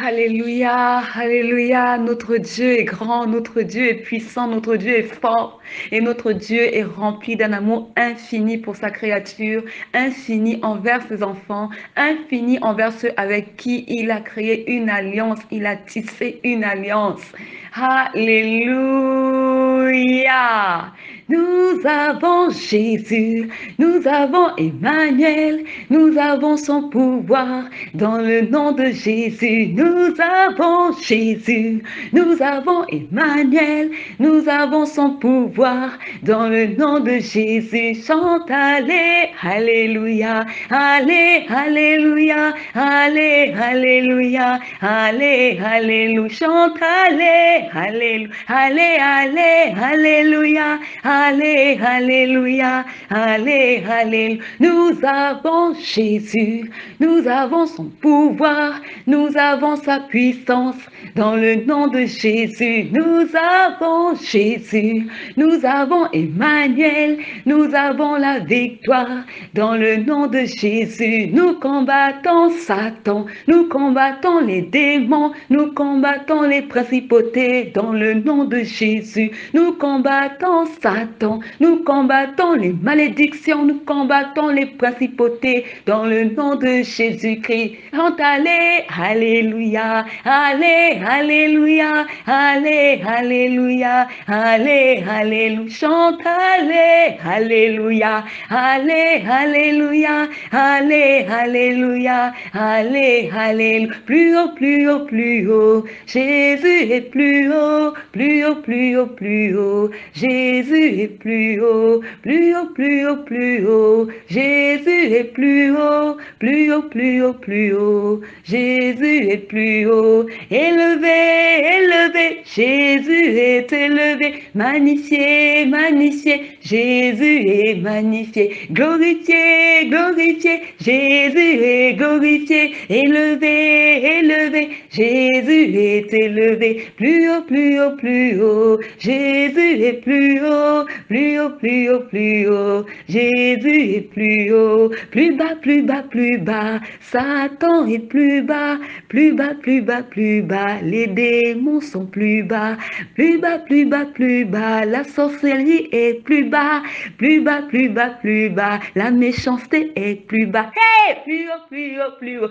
Alléluia, Alléluia. Notre Dieu est grand, notre Dieu est puissant, notre Dieu est fort et notre Dieu est rempli d'un amour infini pour sa créature, infini envers ses enfants, infini envers ceux avec qui il a créé une alliance, il a tissé une alliance. Alléluia. Nous avons Jésus, nous avons Emmanuel, nous avons son pouvoir dans le nom de Jésus. Nous avons Jésus, nous avons Emmanuel, nous avons son pouvoir dans le nom de Jésus. Chante allez, alléluia, allez, alléluia, allez, alléluia, allez, alléluia, chante allez, alléluia, allez, allez, alléluia, allez, alléluia, allez, alléluia. Nous avons Jésus, nous avons son pouvoir, nous avons sa puissance dans le nom de Jésus. Nous avons Jésus, nous avons Emmanuel, nous avons la victoire dans le nom de Jésus. Nous combattons Satan, nous combattons les démons, nous combattons les principautés dans le nom de Jésus. Nous combattons Satan, nous combattons les malédictions, nous combattons les principautés dans le nom de Jésus-Christ. Allez, alléluia, allez, alléluia, allez, alléluia, allez, alléluia, chante, allez, alléluia, allez, alléluia, allez, alléluia, allez, alléluia, plus haut, plus haut, plus haut, Jésus est plus haut, plus haut, plus haut, plus haut, Jésus est plus haut, plus haut, plus haut, plus haut, Jésus est plus haut, plus haut, plus haut, plus haut, Jésus est plus haut, élevé, élevé, Jésus est élevé, magnifié, magnifié, Jésus est magnifié, glorifié, glorifié, Jésus est glorifié, élevé, élevé, Jésus est élevé, plus haut, plus haut, plus haut, Jésus est plus haut, plus haut, plus haut, plus haut, Jésus est plus haut, plus bas, plus bas, plus bas, Satan est plus bas, plus bas, plus bas, plus bas, les démons sont plus bas, plus bas, plus bas, plus bas, la sorcellerie est plus bas, plus bas, plus bas, plus bas, la méchanceté est plus bas, hey, plus haut, plus haut, plus haut.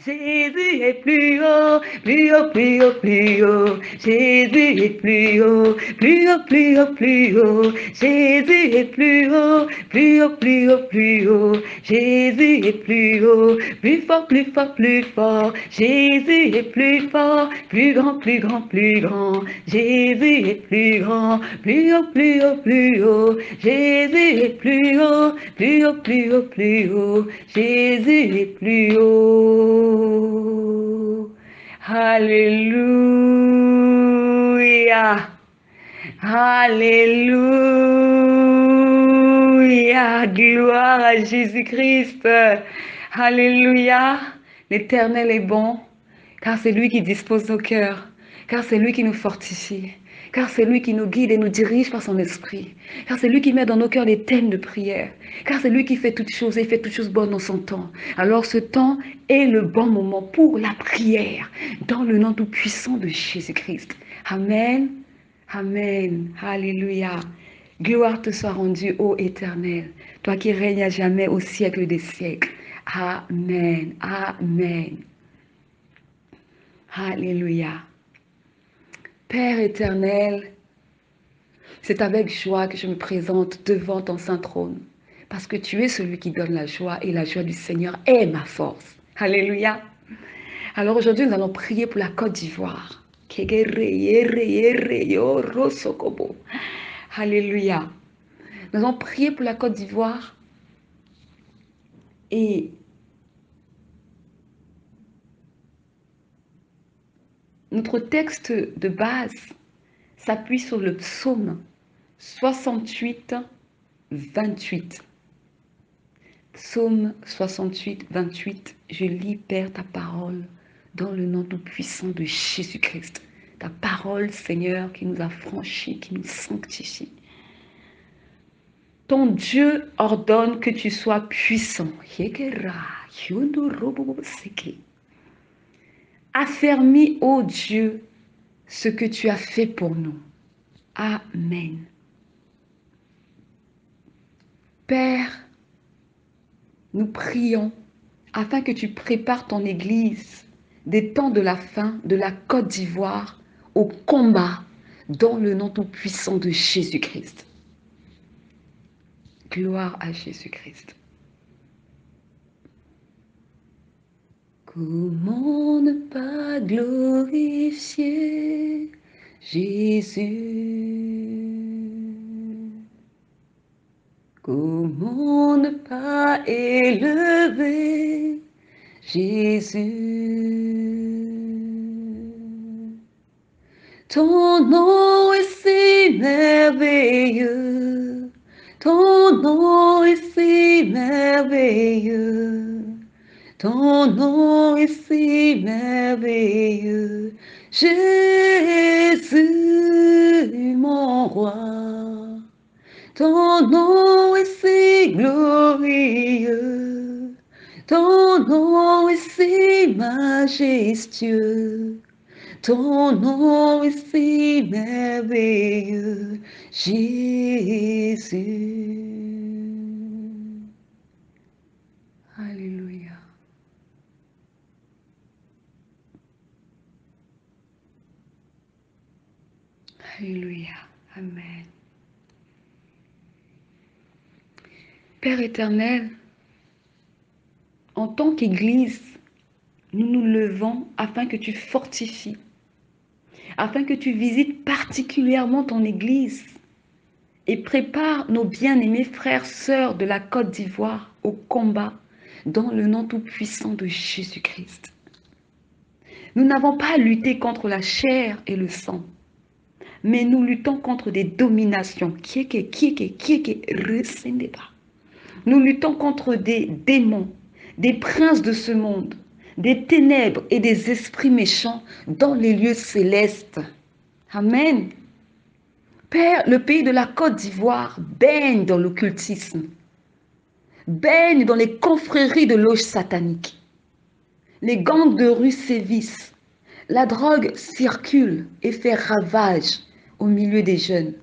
Jésus est plus haut, plus haut, plus haut, plus haut. Jésus est plus haut, plus haut, plus haut, plus haut. Jésus est plus haut, plus haut, plus haut, plus haut. Jésus est plus haut, plus fort, plus fort, plus fort. Jésus est plus fort, plus grand, plus grand, plus grand. Jésus est plus grand, plus haut, plus haut, plus haut. Jésus est plus haut, plus haut, plus haut, plus haut. Jésus est plus haut. Alléluia. Alléluia. Gloire à Jésus-Christ. Alléluia. L'Éternel est bon, car c'est lui qui dispose nos cœurs, car c'est lui qui nous fortifie, car c'est lui qui nous guide et nous dirige par son esprit, car c'est lui qui met dans nos cœurs des thèmes de prière, car c'est lui qui fait toutes choses et fait toutes choses bonnes en son temps. Alors ce temps est le bon moment pour la prière, dans le nom tout puissant de Jésus-Christ. Amen, amen, alléluia. Gloire te soit rendue, ô Éternel, toi qui règnes à jamais au siècle des siècles. Amen, amen. Alléluia. Père éternel, c'est avec joie que je me présente devant ton saint trône, parce que tu es celui qui donne la joie et la joie du Seigneur est ma force. Alléluia. Alors aujourd'hui, nous allons prier pour la Côte d'Ivoire. Alléluia. Nous allons prier pour la Côte d'Ivoire et notre texte de base s'appuie sur le psaume 68, 28. Psaume 68, 28. Je lis, Père, ta parole dans le nom tout-puissant de Jésus-Christ. Ta parole, Seigneur, qui nous a franchis, qui nous sanctifie. ton Dieu ordonne que tu sois puissant. Affermis, ô Dieu, ce que tu as fait pour nous. Amen. Père, nous prions afin que tu prépares ton Église des temps de la fin de la Côte d'Ivoire au combat dans le nom tout puissant de Jésus-Christ. Gloire à Jésus-Christ. Comment ne pas glorifier Jésus? Comment ne pas élever Jésus? Ton nom est si merveilleux, ton nom est si merveilleux, ton nom est si merveilleux, Jésus mon roi. Ton nom est si glorieux, ton nom est si majestueux, ton nom est si merveilleux, Jésus. Alléluia. Alléluia. Amen. Père éternel, en tant qu'Église, nous nous levons afin que tu fortifies, afin que tu visites particulièrement ton Église et prépares nos bien-aimés frères, sœurs de la Côte d'Ivoire au combat dans le nom tout-puissant de Jésus-Christ. Nous n'avons pas à lutter contre la chair et le sang, mais nous luttons contre des dominations. Nous luttons contre des démons, des princes de ce monde, des ténèbres et des esprits méchants dans les lieux célestes. Amen. Père, le pays de la Côte d'Ivoire baigne dans l'occultisme, baigne dans les confréries de loges sataniques. Les gangs de rue sévissent, la drogue circule et fait ravage au milieu des jeunes.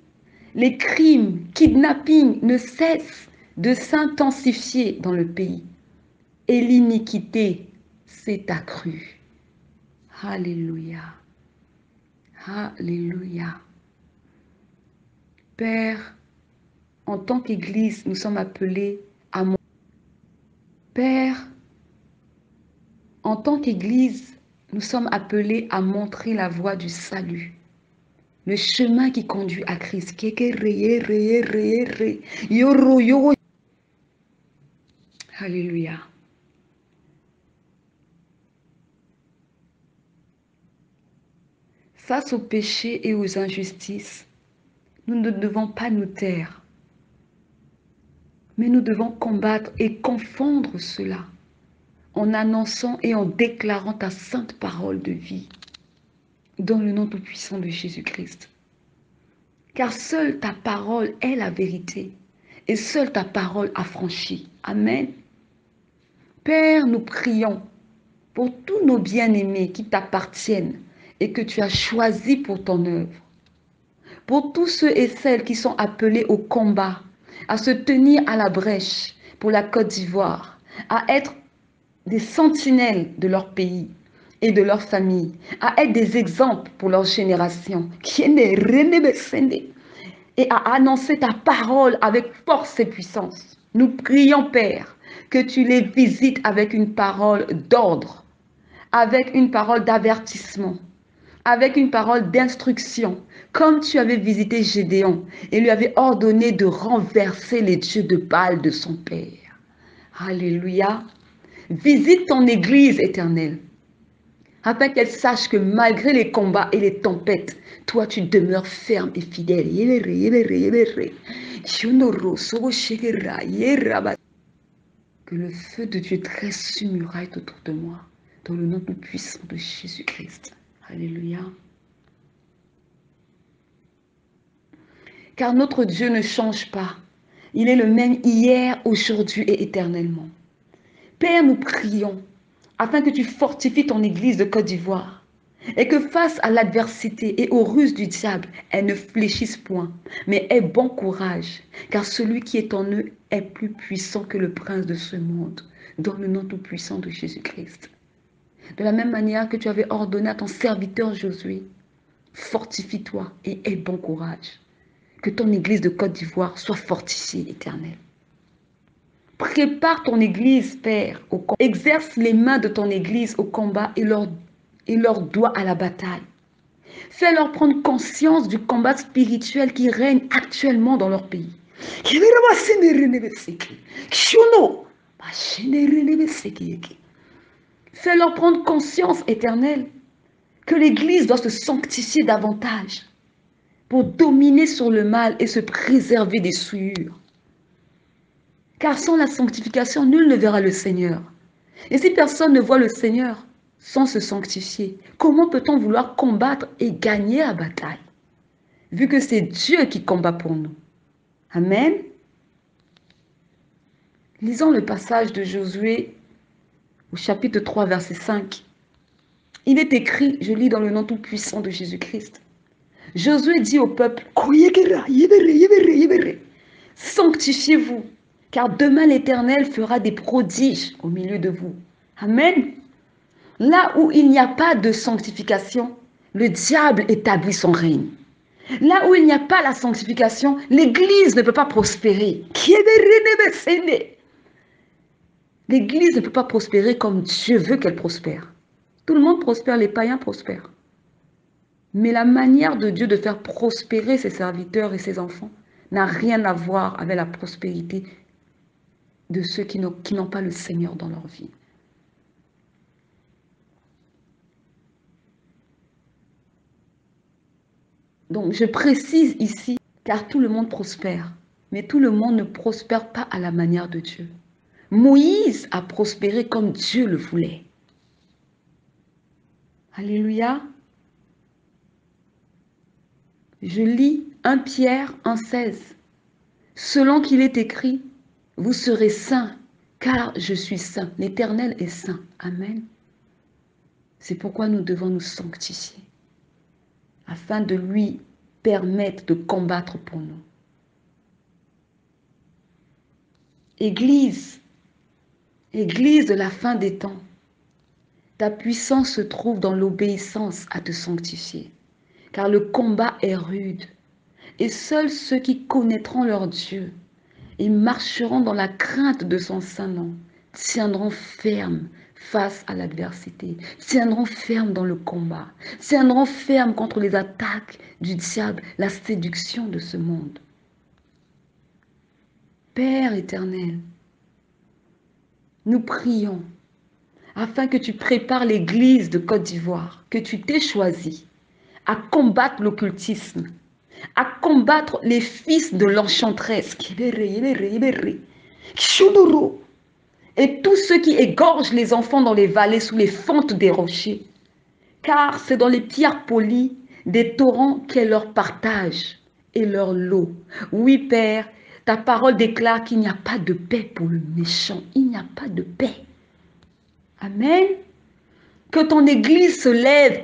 Les crimes, kidnappings ne cessent de s'intensifier dans le pays et l'iniquité s'est accrue. Alléluia. Alléluia. Père, en tant qu'Église, nous sommes appelés à montrer. Père, en tant qu'Église, nous sommes appelés à montrer la voie du salut, le chemin qui conduit à Christ. Alléluia. Face aux péchés et aux injustices, nous ne devons pas nous taire, mais nous devons combattre et confondre cela en annonçant et en déclarant ta sainte parole de vie dans le nom tout-puissant de Jésus-Christ. Car seule ta parole est la vérité et seule ta parole affranchit. Amen. Père, nous prions pour tous nos bien-aimés qui t'appartiennent et que tu as choisis pour ton œuvre. Pour tous ceux et celles qui sont appelés au combat, à se tenir à la brèche pour la Côte d'Ivoire, à être des sentinelles de leur pays et de leur famille, à être des exemples pour leur génération, et à annoncer ta parole avec force et puissance. Nous prions, Père, que tu les visites avec une parole d'ordre, avec une parole d'avertissement, avec une parole d'instruction, comme tu avais visité Gédéon et lui avais ordonné de renverser les dieux de Baal de son père. Alléluia. Visite ton Église éternelle, afin qu'elle sache que malgré les combats et les tempêtes, toi tu demeures ferme et fidèle. Que le feu de Dieu dresse une muraille autour de moi, dans le nom puissant de Jésus-Christ. Alléluia. Car notre Dieu ne change pas. Il est le même hier, aujourd'hui et éternellement. Père, nous prions afin que tu fortifies ton Église de Côte d'Ivoire et que face à l'adversité et aux ruses du diable, elle ne fléchisse point, mais aie bon courage, car celui qui est en eux est plus puissant que le prince de ce monde, dans le nom tout-puissant de Jésus-Christ. De la même manière que tu avais ordonné à ton serviteur Josué, fortifie-toi et aie bon courage. Que ton Église de Côte d'Ivoire soit fortifiée, Éternel. Prépare ton Église, Père, au combat. Exerce les mains de ton Église au combat et leur doigt à la bataille. Fais-leur prendre conscience du combat spirituel qui règne actuellement dans leur pays. Fais-leur prendre conscience, Éternel, que l'Église doit se sanctifier davantage pour dominer sur le mal et se préserver des souillures. Car sans la sanctification, nul ne verra le Seigneur. Et si personne ne voit le Seigneur sans se sanctifier, comment peut-on vouloir combattre et gagner la bataille? Vu que c'est Dieu qui combat pour nous. Amen. Lisons le passage de Josué au chapitre 3, verset 5. Il est écrit, je lis dans le nom tout-puissant de Jésus-Christ. Josué dit au peuple, sanctifiez-vous, car demain l'Éternel fera des prodiges au milieu de vous. Amen. Là où il n'y a pas de sanctification, le diable établit son règne. Là où il n'y a pas la sanctification, l'Église ne peut pas prospérer. L'Église ne peut pas prospérer comme Dieu veut qu'elle prospère. Tout le monde prospère, les païens prospèrent. Mais la manière de Dieu de faire prospérer ses serviteurs et ses enfants n'a rien à voir avec la prospérité de ceux qui n'ont pas le Seigneur dans leur vie. Donc, je précise ici, car tout le monde prospère, mais tout le monde ne prospère pas à la manière de Dieu. Moïse a prospéré comme Dieu le voulait. Alléluia. Je lis 1 Pierre 1,16. Selon qu'il est écrit, vous serez saints, car je suis saint. L'Éternel est saint. Amen. C'est pourquoi nous devons nous sanctifier, afin de lui permettre de combattre pour nous. Église de la fin des temps, ta puissance se trouve dans l'obéissance à te sanctifier, car le combat est rude, et seuls ceux qui connaîtront leur Dieu et marcheront dans la crainte de son saint nom tiendront ferme face à l'adversité, tiendront ferme dans le combat, tiendront ferme contre les attaques du diable, la séduction de ce monde. Père éternel, nous prions afin que tu prépares l'Église de Côte d'Ivoire, que tu t'es choisi à combattre l'occultisme, à combattre les fils de l'enchanteresse, et tous ceux qui égorgent les enfants dans les vallées sous les fentes des rochers, car c'est dans les pierres polies des torrents qu'est leur partage et leur lot. Oui, Père, ta parole déclare qu'il n'y a pas de paix pour le méchant. Il n'y a pas de paix. Amen. Que ton Église se lève.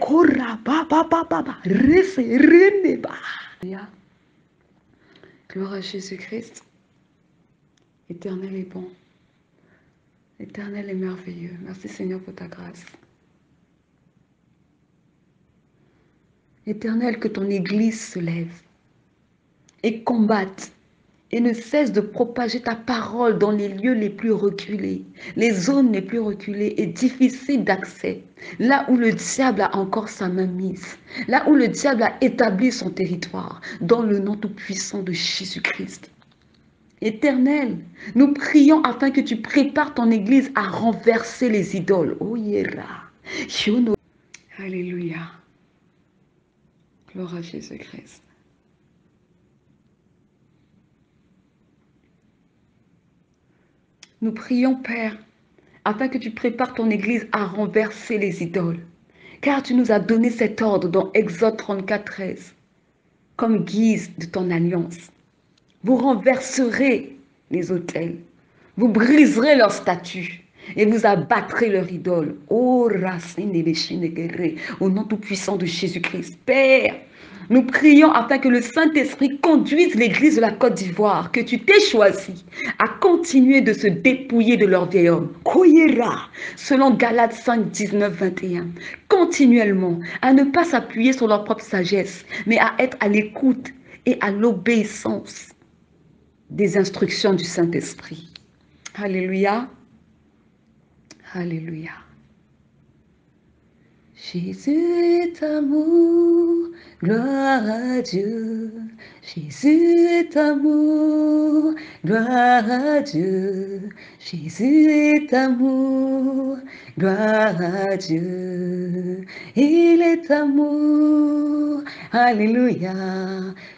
Gloire à Jésus-Christ. Éternel est bon. Éternel est merveilleux. Merci Seigneur pour ta grâce. Éternel, que ton Église se lève et combatte et ne cesse de propager ta parole dans les lieux les plus reculés, les zones les plus reculées et difficiles d'accès, là où le diable a encore sa main mise, là où le diable a établi son territoire, dans le nom tout-puissant de Jésus-Christ. Éternel, nous prions afin que tu prépares ton Église à renverser les idoles. Oh, Yera. Alléluia. Gloire à Jésus-Christ. Nous prions, Père, afin que tu prépares ton Église à renverser les idoles. Car tu nous as donné cet ordre dans Exode 34, 13, comme guise de ton alliance. Vous renverserez les autels. Vous briserez leurs statues et vous abattrez leur idole. Ô racine des béchines guerrées, au nom tout-puissant de Jésus-Christ. Père, nous prions afin que le Saint-Esprit conduise l'Église de la Côte d'Ivoire, que tu t'es choisi à continuer de se dépouiller de leur vieil homme. Koyera, selon Galates 5, 19, 21. Continuellement, à ne pas s'appuyer sur leur propre sagesse, mais à être à l'écoute et à l'obéissance des instructions du Saint-Esprit. Alléluia. Alléluia. Jésus est amour, gloire à Dieu. Jésus est amour, gloire à Dieu. Jésus est amour, gloire à Dieu. Il est amour, alléluia.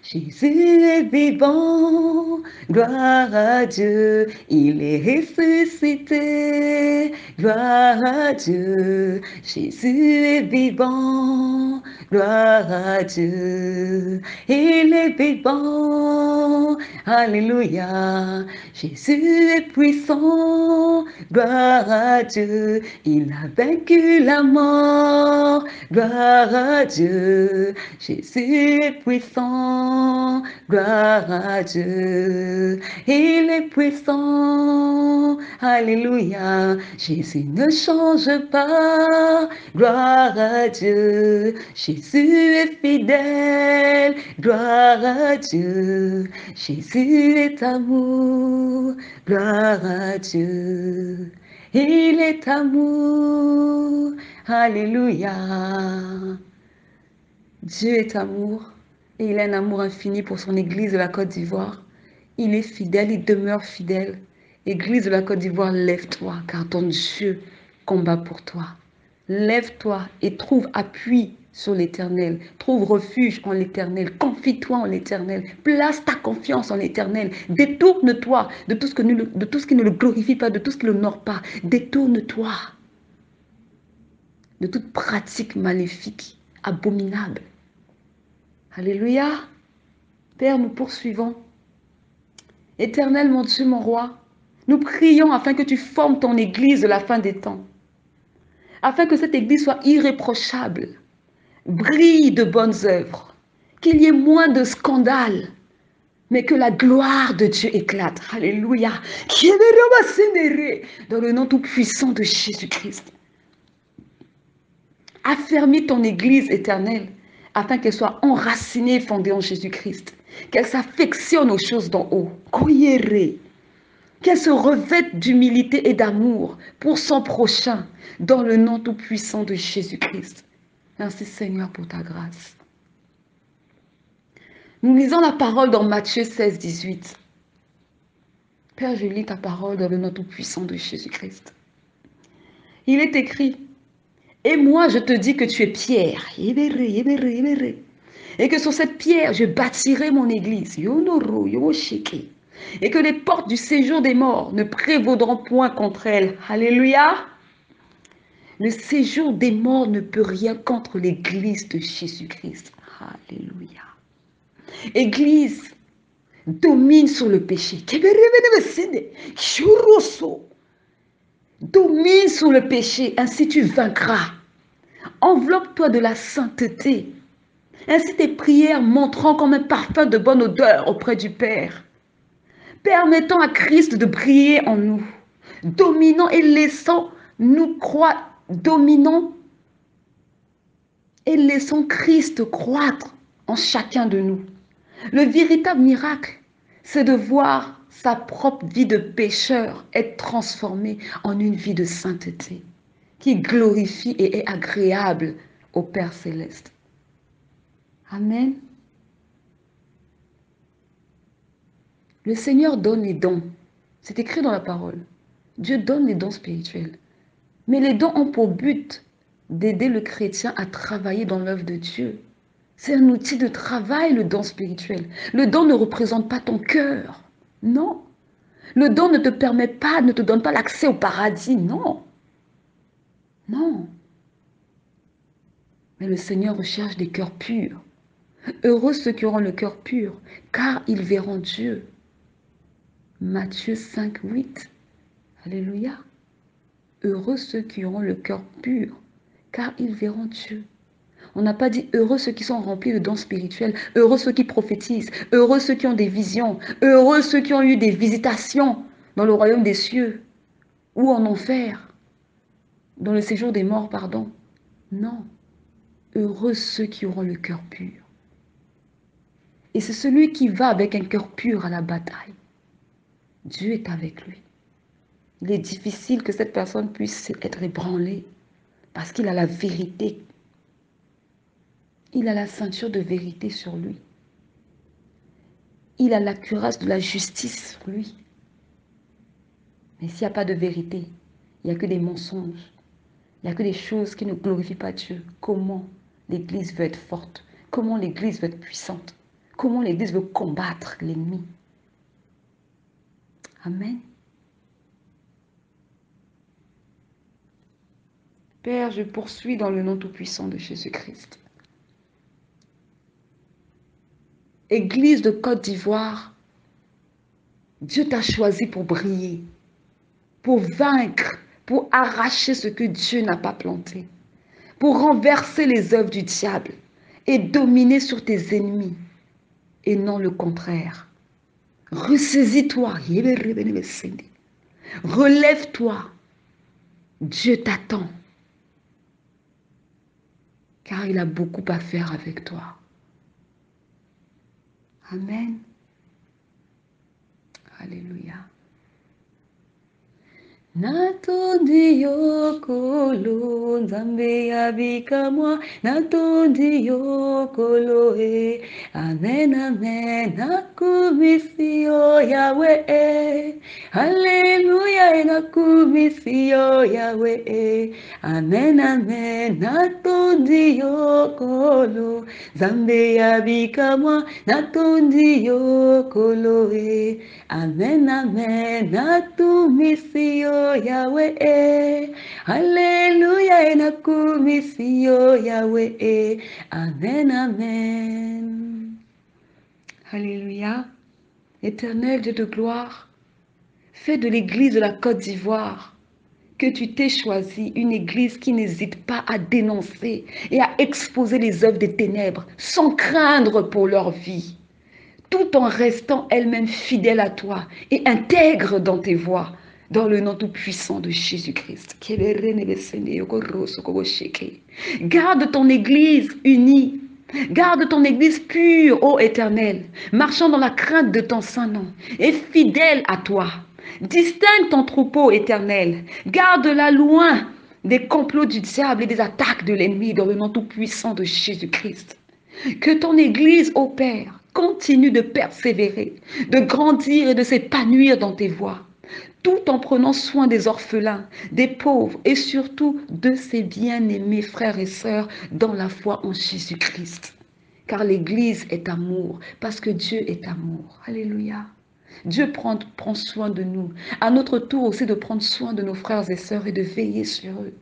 Jésus est vivant, gloire à Dieu. Il est ressuscité, gloire à Dieu. Jésus est vivant, gloire à Dieu. Il est vivant, alléluia. Jésus est puissant, gloire à Dieu. Il a vaincu la mort, gloire à Dieu. Jésus est puissant, gloire à Dieu. Il est puissant, alléluia. Jésus ne change pas, gloire à Dieu. Jésus est fidèle, gloire à Dieu. Jésus est amour, gloire à Dieu. Il est amour, alléluia. Dieu est amour et il a un amour infini pour son Église de la Côte d'Ivoire. Il est fidèle, il demeure fidèle. Église de la Côte d'Ivoire, lève-toi car ton Dieu combat pour toi. Lève-toi et trouve appui sur l'Éternel. Trouve refuge en l'Éternel. Confie-toi en l'Éternel. Place ta confiance en l'Éternel. Détourne-toi de tout ce qui ne le glorifie pas, de tout ce qui ne l'honore pas. Détourne-toi de toute pratique maléfique, abominable. Alléluia. Père, nous poursuivons. Éternel, mon Dieu, mon roi, nous prions afin que tu formes ton Église de la fin des temps. Afin que cette Église soit irréprochable, brille de bonnes œuvres, qu'il y ait moins de scandales, mais que la gloire de Dieu éclate. Alléluia. Dans le nom tout-puissant de Jésus-Christ. Affermis ton Église éternelle, afin qu'elle soit enracinée et fondée en Jésus-Christ. Qu'elle s'affectionne aux choses d'en haut. Qu'elle se revête d'humilité et d'amour pour son prochain, dans le nom tout-puissant de Jésus-Christ. Merci Seigneur pour ta grâce. Nous lisons la parole dans Matthieu 16, 18. Père, je lis ta parole dans le nom tout-puissant de Jésus-Christ. Il est écrit, et moi je te dis que tu es Pierre, et que sur cette pierre je bâtirai mon église, et que les portes du séjour des morts ne prévaudront point contre elle. Alléluia. Le séjour des morts ne peut rien contre l'église de Jésus-Christ. Alléluia. Église, domine sur le péché. Domine sur le péché, ainsi tu vaincras. Enveloppe-toi de la sainteté. Ainsi tes prières monteront comme un parfum de bonne odeur auprès du Père. Permettons à Christ de briller en nous, dominant et laissant nous croire, dominant et laissons Christ croître en chacun de nous. Le véritable miracle, c'est de voir sa propre vie de pécheur être transformée en une vie de sainteté qui glorifie et est agréable au Père céleste. Amen. Le Seigneur donne les dons. C'est écrit dans la parole. Dieu donne les dons spirituels. Mais les dons ont pour but d'aider le chrétien à travailler dans l'œuvre de Dieu. C'est un outil de travail, le don spirituel. Le don ne représente pas ton cœur. Non. Le don ne te permet pas, ne te donne pas l'accès au paradis. Non. Non. Mais le Seigneur recherche des cœurs purs. Heureux ceux qui auront le cœur pur, car ils verront Dieu. Matthieu 5, 8. Alléluia. Heureux ceux qui auront le cœur pur, car ils verront Dieu. On n'a pas dit heureux ceux qui sont remplis de dons spirituels, heureux ceux qui prophétisent, heureux ceux qui ont des visions, heureux ceux qui ont eu des visitations dans le royaume des cieux ou en enfer, dans le séjour des morts, pardon. Non, heureux ceux qui auront le cœur pur. Et c'est celui qui va avec un cœur pur à la bataille. Dieu est avec lui. Il est difficile que cette personne puisse être ébranlée parce qu'il a la vérité. Il a la ceinture de vérité sur lui. Il a la cuirasse de la justice sur lui. Mais s'il n'y a pas de vérité, il n'y a que des mensonges. Il n'y a que des choses qui ne glorifient pas Dieu. Comment l'Église veut être forte? Comment l'Église veut être puissante? Comment l'Église veut combattre l'ennemi? Amen. Père, je poursuis dans le nom tout-puissant de Jésus-Christ. Église de Côte d'Ivoire, Dieu t'a choisi pour briller, pour vaincre, pour arracher ce que Dieu n'a pas planté, pour renverser les œuvres du diable et dominer sur tes ennemis, et non le contraire. Ressaisis-toi, relève-toi, Dieu t'attend, car il a beaucoup à faire avec toi. Amen. Alléluia. Natondi yokolo nzambe abika moi, natondi yokolo amen amen, nakumisi o Yahweh, alléluia nakumisi o Yahweh, amen amen, natondi yokolo nzambe abika moi, natondi yokolo amen amen, natumisi o Yahweh, alléluia nakumisi o Yahweh, amen amen. Alléluia. Éternel Dieu de gloire, fais de l'église de la Côte d'Ivoire que tu t'es choisi, une église qui n'hésite pas à dénoncer et à exposer les œuvres des ténèbres sans craindre pour leur vie, tout en restant elle-même fidèle à toi et intègre dans tes voies, dans le nom tout-puissant de Jésus-Christ. Garde ton église unie, garde ton église pure, ô Éternel, marchant dans la crainte de ton saint nom et fidèle à toi. Distingue ton troupeau, Éternel, garde-la loin des complots du diable et des attaques de l'ennemi dans le nom tout-puissant de Jésus-Christ. Que ton église, ô Père, continue de persévérer, de grandir et de s'épanouir dans tes voies, tout en prenant soin des orphelins, des pauvres et surtout de ses bien-aimés frères et sœurs dans la foi en Jésus-Christ. Car l'église est amour, parce que Dieu est amour. Alléluia. Dieu prend soin de nous. À notre tour aussi de prendre soin de nos frères et sœurs et de veiller sur eux.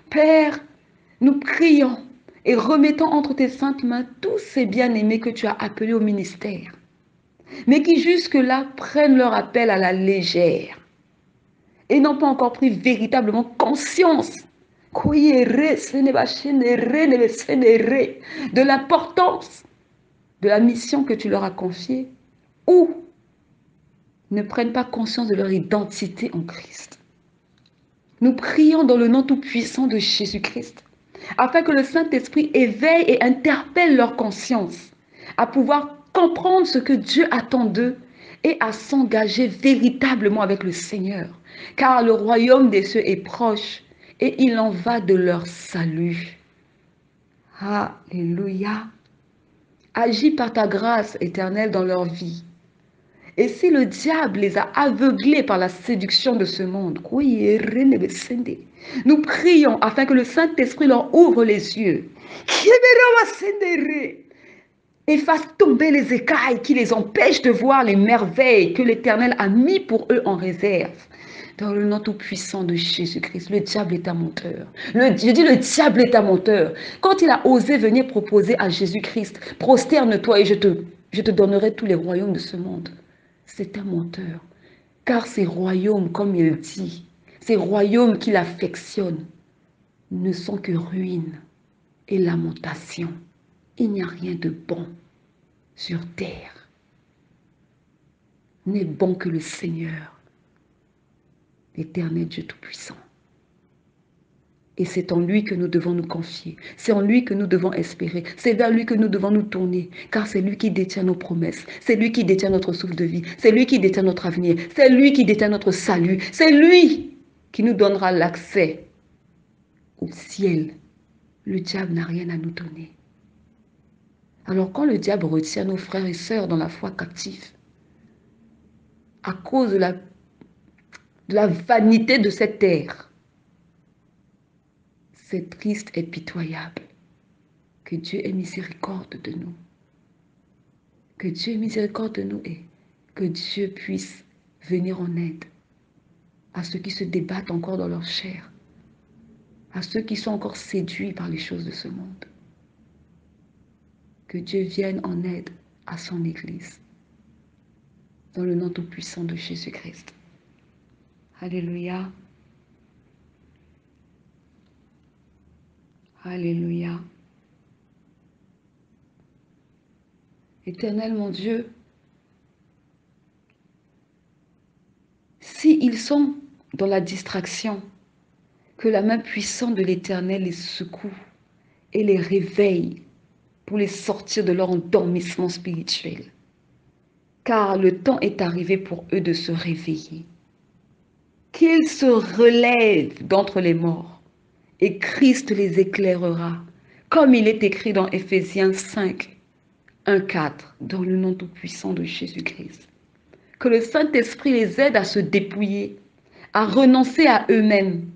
Père, nous prions et remettons entre tes saintes mains tous ces bien-aimés que tu as appelés au ministère, mais qui jusque-là prennent leur appel à la légère et n'ont pas encore pris véritablement conscience de l'importance de la mission que tu leur as confiée, ou ne prennent pas conscience de leur identité en Christ. Nous prions dans le nom tout-puissant de Jésus-Christ, afin que le Saint-Esprit éveille et interpelle leur conscience, à pouvoir comprendre ce que Dieu attend d'eux et à s'engager véritablement avec le Seigneur, car le royaume des cieux est proche et il en va de leur salut. Alléluia. Agis par ta grâce éternelle dans leur vie. Et si le diable les a aveuglés par la séduction de ce monde, nous prions afin que le Saint-Esprit leur ouvre les yeux et fasse tomber les écailles qui les empêchent de voir les merveilles que l'Éternel a mis pour eux en réserve. Dans le nom tout-puissant de Jésus-Christ, le diable est un menteur. Je dis le diable est un menteur. Quand il a osé venir proposer à Jésus-Christ, prosterne-toi et je te donnerai tous les royaumes de ce monde. C'est un menteur. Car ces royaumes, comme il dit, ces royaumes qu'il affectionne, ne sont que ruine et lamentation. Il n'y a rien de bon sur terre. N'est bon que le Seigneur, l'Éternel Dieu Tout-Puissant. Et c'est en lui que nous devons nous confier. C'est en lui que nous devons espérer. C'est vers lui que nous devons nous tourner. Car c'est lui qui détient nos promesses. C'est lui qui détient notre souffle de vie. C'est lui qui détient notre avenir. C'est lui qui détient notre salut. C'est lui qui nous donnera l'accès au ciel. Le diable n'a rien à nous donner. Alors quand le diable retient nos frères et sœurs dans la foi captifs, à cause de la vanité de cette terre, c'est triste et pitoyable. Que Dieu ait miséricorde de nous. Que Dieu ait miséricorde de nous et que Dieu puisse venir en aide à ceux qui se débattent encore dans leur chair, à ceux qui sont encore séduits par les choses de ce monde. Que Dieu vienne en aide à son Église. Dans le nom tout-puissant de Jésus-Christ. Alléluia. Alléluia. Éternel mon Dieu, s'ils sont dans la distraction, que la main puissante de l'Éternel les secoue et les réveille pour les sortir de leur endormissement spirituel. Car le temps est arrivé pour eux de se réveiller. Qu'ils se relèvent d'entre les morts et Christ les éclairera, comme il est écrit dans Éphésiens 5, 1, 4, dans le nom tout-puissant de Jésus-Christ. Que le Saint-Esprit les aide à se dépouiller, à renoncer à eux-mêmes,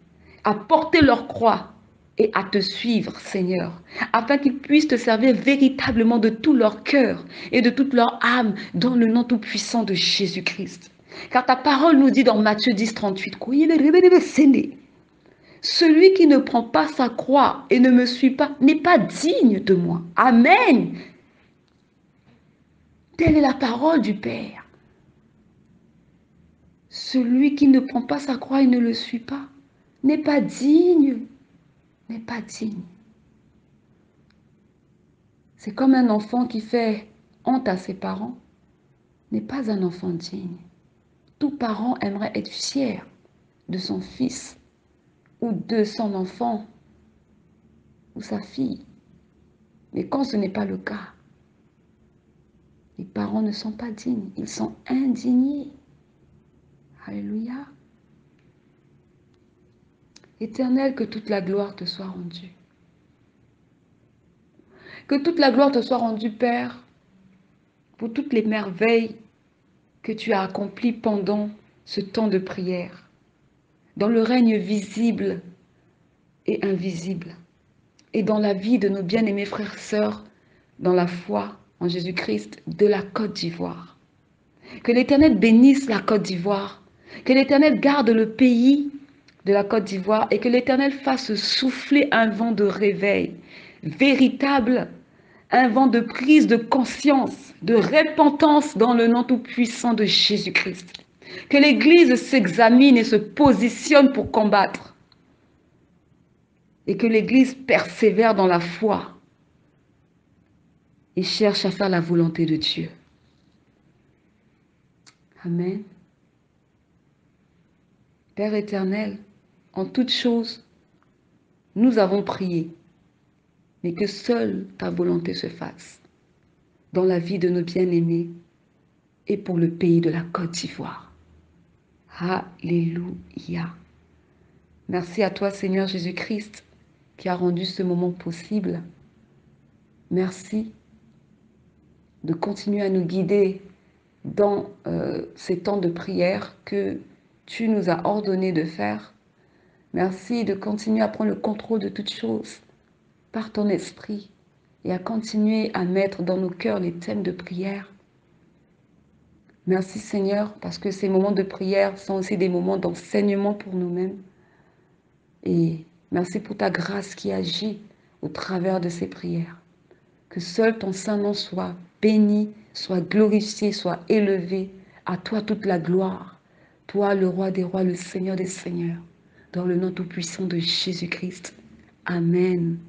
à porter leur croix et à te suivre, Seigneur, afin qu'ils puissent te servir véritablement de tout leur cœur et de toute leur âme dans le nom tout-puissant de Jésus-Christ. Car ta parole nous dit dans Matthieu 10, 38, celui qui ne prend pas sa croix et ne me suit pas n'est pas digne de moi. Amen. Telle est la parole du Père. Celui qui ne prend pas sa croix et ne le suit pas n'est pas digne. N'est pas digne. C'est comme un enfant qui fait honte à ses parents. N'est pas un enfant digne. Tout parent aimerait être fier de son fils ou de son enfant ou sa fille. Mais quand ce n'est pas le cas, les parents ne sont pas dignes, ils sont indignés. Alléluia. Éternel, que toute la gloire te soit rendue. Que toute la gloire te soit rendue, Père, pour toutes les merveilles que tu as accomplies pendant ce temps de prière, dans le règne visible et invisible, et dans la vie de nos bien-aimés frères et sœurs, dans la foi en Jésus-Christ de la Côte d'Ivoire. Que l'Éternel bénisse la Côte d'Ivoire, que l'Éternel garde le pays de la Côte d'Ivoire et que l'Éternel fasse souffler un vent de réveil véritable, un vent de prise de conscience, de repentance dans le nom tout-puissant de Jésus-Christ. Que l'Église s'examine et se positionne pour combattre. Et que l'Église persévère dans la foi et cherche à faire la volonté de Dieu. Amen. Père éternel, en toutes choses, nous avons prié, mais que seule ta volonté se fasse dans la vie de nos bien-aimés et pour le pays de la Côte d'Ivoire. Alléluia. Merci à toi, Seigneur Jésus-Christ, qui a rendu ce moment possible. Merci de continuer à nous guider dans ces temps de prière que tu nous as ordonné de faire. Merci de continuer à prendre le contrôle de toutes choses par ton esprit et à continuer à mettre dans nos cœurs les thèmes de prière. Merci Seigneur, parce que ces moments de prière sont aussi des moments d'enseignement pour nous-mêmes. Et merci pour ta grâce qui agit au travers de ces prières. Que seul ton Saint-Nom soit béni, soit glorifié, soit élevé. À toi toute la gloire. Toi, le roi des rois, le Seigneur des seigneurs. Dans le nom tout-puissant de Jésus-Christ. Amen.